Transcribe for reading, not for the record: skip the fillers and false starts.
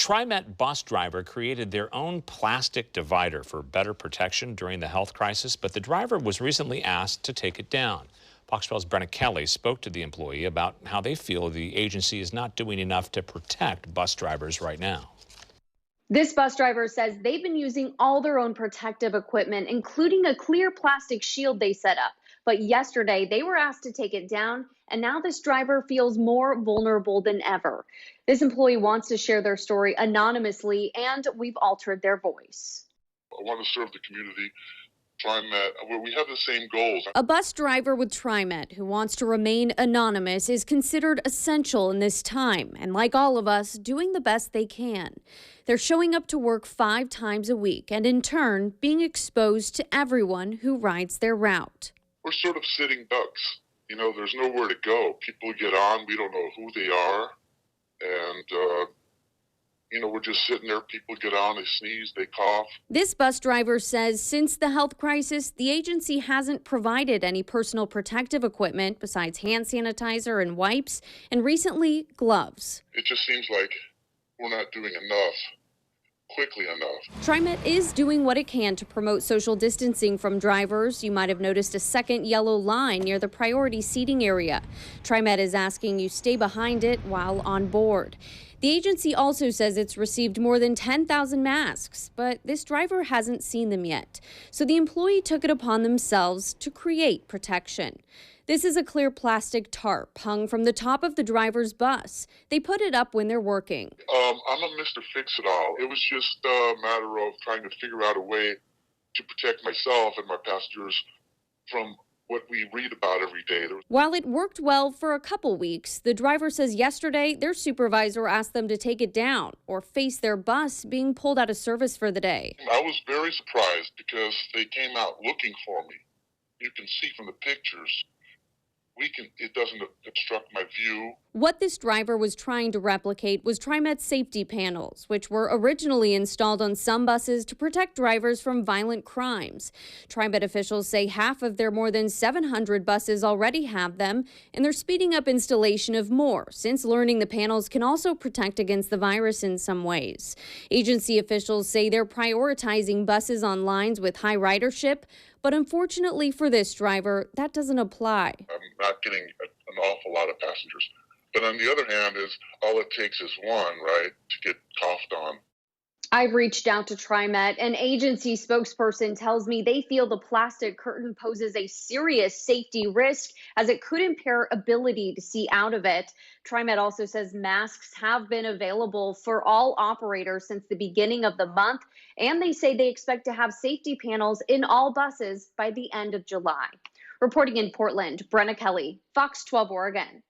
TriMet bus driver created their own plastic divider for better protection during the health crisis, but the driver was recently asked to take it down. Fox 12's Brenna Kelly spoke to the employee about how they feel the agency is not doing enough to protect bus drivers right now. This bus driver says they've been using all their own protective equipment, including a clear plastic shield they set up. But yesterday they were asked to take it down, and now this driver feels more vulnerable than ever. This employee wants to share their story anonymously, and we've altered their voice. I want to serve the community. TriMet, we have the same goals. A bus driver with TriMet who wants to remain anonymous is considered essential in this time, and like all of us, doing the best they can. They're showing up to work 5 times a week and in turn being exposed to everyone who rides their route. We're sort of sitting ducks. You know, there's nowhere to go. People get on, we don't know who they are, and we're just sitting there. People get on, they sneeze, they cough. This bus driver says since the health crisis, the agency hasn't provided any personal protective equipment besides hand sanitizer and wipes, and recently, gloves. It just seems like we're not doing enough, quickly enough. TriMet is doing what it can to promote social distancing from drivers. You might have noticed a second yellow line near the priority seating area. TriMet is asking you stay behind it while on board. The agency also says it's received more than 10,000 masks, but this driver hasn't seen them yet. So the employee took it upon themselves to create protection. This is a clear plastic tarp hung from the top of the driver's bus. They put it up when they're working. I'm a Mr. Fix-It-All. It was just a matter of trying to figure out a way to protect myself and my passengers from what we read about every day. While it worked well for a couple weeks, the driver says yesterday their supervisor asked them to take it down or face their bus being pulled out of service for the day. I was very surprised because they came out looking for me. You can see from the pictures. It doesn't obstruct my view. What this driver was trying to replicate was TriMet's safety panels, which were originally installed on some buses to protect drivers from violent crimes. TriMet officials say half of their more than 700 buses already have them, and they're speeding up installation of more, since learning the panels can also protect against the virus in some ways. Agency officials say they're prioritizing buses on lines with high ridership, but unfortunately for this driver, that doesn't apply. I'm not getting an awful lot of passengers. But on the other hand, all it takes is one, right, to get coughed on. I've reached out to TriMet. An agency spokesperson tells me they feel the plastic curtain poses a serious safety risk as it could impair ability to see out of it. TriMet also says masks have been available for all operators since the beginning of the month, and they say they expect to have safety panels in all buses by the end of July. Reporting in Portland, Brenna Kelly, Fox 12 Oregon.